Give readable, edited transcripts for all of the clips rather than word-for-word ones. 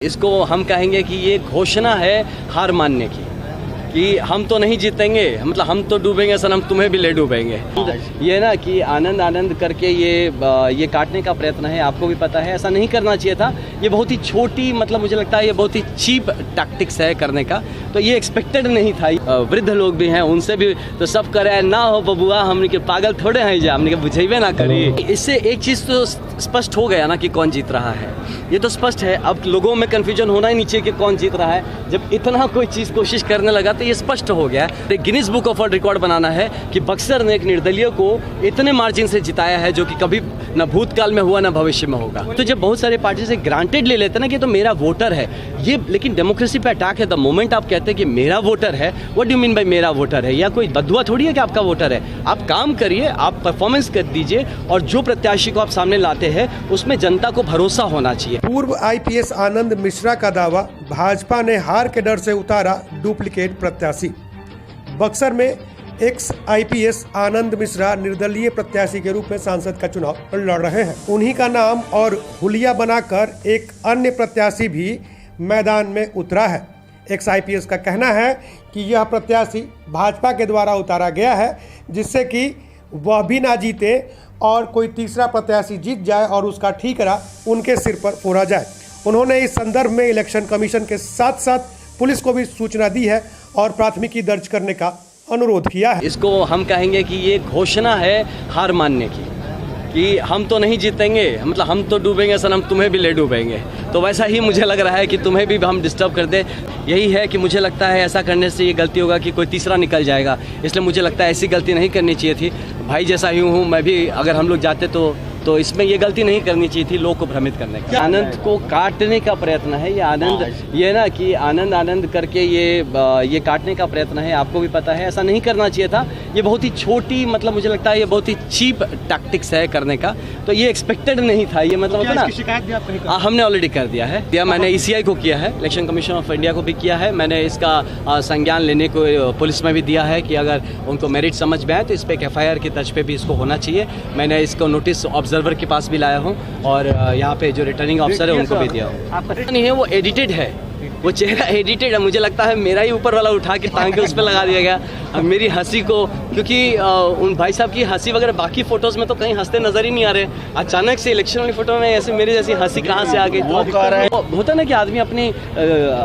इसको हम कहेंगे कि ये घोषणा है हार मानने की, कि हम तो नहीं जीतेंगे, मतलब हम तो डूबेंगे सनम, तुम्हें भी ले डूबेंगे। ये ना कि आनंद आनंद करके ये काटने का प्रयत्न है, आपको भी पता है ऐसा नहीं करना चाहिए था। ये बहुत ही छोटी, मतलब मुझे लगता है ये बहुत ही चीप टैक्टिक्स है करने का, तो ये एक्सपेक्टेड नहीं था। वृद्ध लोग भी हैं, उनसे भी तो सब करे ना हो बबुआ, हमने के पागल थोड़े हैं जा, हमने के बुझेबे ना करी। इससे एक चीज़ तो स्पष्ट हो गया ना कि कौन जीत रहा है, ये तो स्पष्ट है। अब लोगों में कन्फ्यूजन होना ही नहीं चाहिए कि कौन जीत रहा है। जब इतना कोई चीज़ कोशिश करने लगा तो ये स्पष्ट हो गया है। Guinness book of world record बनाना है कि बक्सर ने एक निर्दलीय को इतने मार्जिन से जिताया है जो कि कभी न भूतकाल में हुआ न भविष्य में होगा। तो जब बहुत सारे पार्टी से ग्रांटेड ले लेते हैं ना कि तो मेरा वोटर है ये, लेकिन डेमोक्रेसी पे अटैक है। द मोमेंट आप कहते हैं कि मेरा वोटर है, व्हाट डू मीन बाय मेरा वोटर है, या कोई बदुआ थोड़ी है कि आपका वोटर है। आप काम करिए, आप परफॉर्मेंस कर दीजिए, और जो प्रत्याशी को आप सामने लाते हैं उसमें जनता को भरोसा होना चाहिए। पूर्व आईपीएस आनंद मिश्रा का दावा, भाजपा ने हार के डर से उतारा डुप्लीकेट प्रत्याशी। बक्सर में एक्स आईपीएस आनंद मिश्रा निर्दलीय प्रत्याशी के रूप में सांसद का चुनाव लड़ रहे हैं। उन्हीं का नाम और हुलिया बनाकर एक अन्य प्रत्याशी भी मैदान में उतरा है। एक्स आईपीएस का कहना है कि यह प्रत्याशी भाजपा के द्वारा उतारा गया है, जिससे कि वह भी ना जीते और कोई तीसरा प्रत्याशी जीत जाए और उसका ठीकरा उनके सिर पर फोड़ा जाए। उन्होंने इस संदर्भ में इलेक्शन कमीशन के साथ साथ पुलिस को भी सूचना दी है और प्राथमिकी दर्ज करने का अनुरोध किया है। इसको हम कहेंगे कि ये घोषणा है हार मानने की, कि हम तो नहीं जीतेंगे, मतलब हम तो डूबेंगे सनम, तुम्हें भी ले डूबेंगे। तो वैसा ही मुझे लग रहा है कि तुम्हें भी हम डिस्टर्ब कर दें। यही है कि मुझे लगता है ऐसा करने से ये गलती होगा कि कोई तीसरा निकल जाएगा, इसलिए मुझे लगता है ऐसी गलती नहीं करनी चाहिए थी। भाई जैसा ही हूँ मैं भी, अगर हम लोग जाते तो इसमें ये गलती नहीं करनी चाहिए थी लोग को भ्रमित करने का। आनंद को काटने का प्रयत्न है ये, आनंद ये ना कि आनंद आनंद करके ये काटने का प्रयत्न है, आपको भी पता है ऐसा नहीं करना चाहिए था। ये बहुत ही छोटी, मतलब मुझे लगता है ये बहुत ही चीप टैक्टिक्स है करने का, तो ये एक्सपेक्टेड नहीं था। ये मतलब होता ना, शिकायत भी आप नहीं कर? हमने ऑलरेडी कर दिया है, मैंने ECI को किया है, इलेक्शन कमीशन ऑफ इंडिया को भी किया है। मैंने इसका संज्ञान लेने को पुलिस में भी दिया है कि अगर उनको मेरिट समझ में आए तो इस पर एक FIR की तर्ज पे भी इसको होना चाहिए। मैंने इसको नोटिस ऑब्जर्वर के पास भी लाया हूँ और यहाँ पे जो रिटर्निंग ऑफिसर है उनको भी दिया हूँ। आपका नहीं है, वो एडिटेड है, वो चेहरा एडिटेड है। मुझे लगता है मेरा ही ऊपर वाला उठा के टांग के उस पर लगा दिया गया। अब मेरी हंसी को, क्योंकि उन भाई साहब की हंसी वगैरह बाकी फोटोज में तो कहीं हंसते नजर ही नहीं आ रहे, अचानक से इलेक्शन वाली फोटो में ऐसे मेरी जैसी हंसी कहाँ से आ गई। होता ना कि आदमी अपनी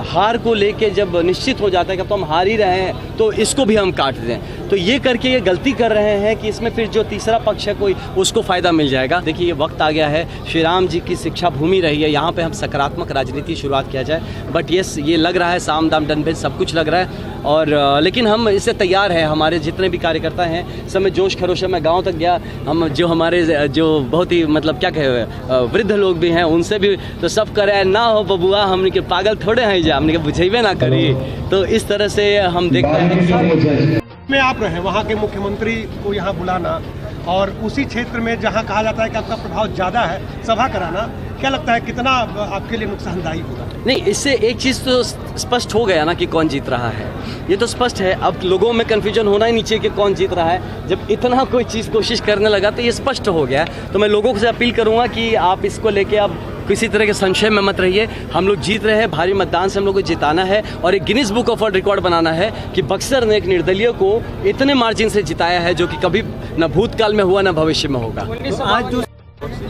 हार को लेके जब निश्चित हो जाता है कि अब तो हम हार ही रहे हैं तो इसको भी हम काट दें, तो ये करके ये गलती कर रहे हैं कि इसमें फिर जो तीसरा पक्ष है कोई, उसको फायदा मिल जाएगा। देखिए ये वक्त आ गया है, श्री राम जी की शिक्षा भूमि रही है, यहाँ पे हम सकारात्मक राजनीति शुरुआत किया जाए। बट ये लग रहा है साम दाम दंड भेद सब कुछ लग रहा है, और लेकिन हम इससे तैयार हैं। हमारे जितने भी कार्यकर्ता हैं सब में जोश खरोश है। मैं गांव तक गया, हम जो हमारे जो बहुत ही मतलब क्या कहे वृद्ध लोग भी हैं, उनसे भी तो सब करे ना हो बबुआ, हमने के पागल थोड़े हैं जा, हमने के बुझेबे ना करी। तो इस तरह से हम देखते हैं में आप रहे वहाँ के मुख्यमंत्री को यहाँ बुलाना और उसी क्षेत्र में जहाँ कहा जाता है कि आपका प्रभाव ज़्यादा है, सभा कराना, क्या लगता है कितना आपके लिए नुकसानदायी होगा? नहीं, इससे एक चीज़ तो स्पष्ट हो गया ना कि कौन जीत रहा है, ये तो स्पष्ट है। अब लोगों में कन्फ्यूजन होना ही नहीं चाहिए कि कौन जीत रहा है। जब इतना कोई चीज़ कोशिश करने लगा तो ये स्पष्ट हो गया है। तो मैं लोगों से अपील करूँगा कि आप इसको लेके अब किसी तरह के संशय में मत रहिए। हम लोग जीत रहे हैं, भारी मतदान से हम लोग को जिताना है और एक Guinness book of world record बनाना है कि बक्सर ने एक निर्दलीय को इतने मार्जिन से जिताया है जो कि कभी न भूतकाल में हुआ न भविष्य में होगा। आज जो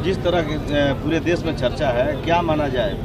जिस तरह की पूरे देश में चर्चा है, क्या माना जाए,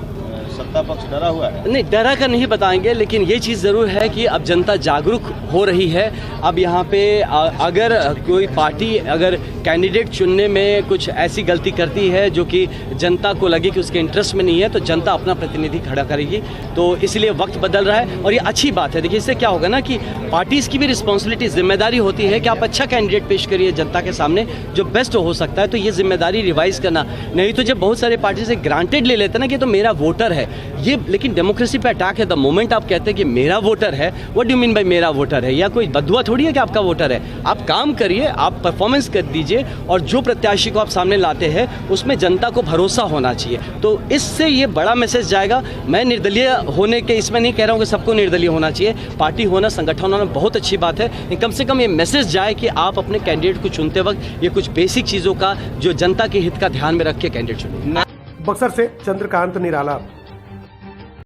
सत्ता पक्ष डरा हुआ है? नहीं, डरा कर नहीं बताएंगे, लेकिन ये चीज़ ज़रूर है कि अब जनता जागरूक हो रही है। अब यहाँ पे अगर कोई पार्टी अगर कैंडिडेट चुनने में कुछ ऐसी गलती करती है जो कि जनता को लगे कि उसके इंटरेस्ट में नहीं है, तो जनता अपना प्रतिनिधि खड़ा करेगी। तो इसलिए वक्त बदल रहा है और ये अच्छी बात है। देखिए इससे क्या होगा ना कि पार्टीज़ की भी रिस्पॉन्सिबिलिटी, जिम्मेदारी होती है कि आप अच्छा कैंडिडेट पेश करिए जनता के सामने जो बेस्ट हो सकता है। तो ये जिम्मेदारी रिवाइज करना, नहीं तो जब बहुत सारे पार्टी से ग्रांटेड ले लेते हैं ना कि तो मेरा वोटर है ये, लेकिन डेमोक्रेसी पे अटैक है। द मोमेंट आप कहते हैं कि मेरा वोटर है, व्हाट डू मीन बाय मेरा वोटर है, या कोई बदुआ थोड़ी है कि आपका वोटर है। आप काम करिए, आप परफॉर्मेंस कर दीजिए, और जो प्रत्याशी को आप सामने लाते हैं उसमें जनता को भरोसा होना चाहिए। तो इससे ये बड़ा मैसेज जाएगा। मैं निर्दलीय होने के इसमें नहीं कह रहा हूँ कि सबको निर्दलीय होना चाहिए, पार्टी होना, संगठन होना बहुत अच्छी बात है। कम से कम ये मैसेज जाए कि आप अपने कैंडिडेट को चुनते वक्त ये कुछ बेसिक चीज़ों का जो जनता के हित का ध्यान में रख के कैंडिडेट चुनिए। बक्सर से चंद्रकांत निराला।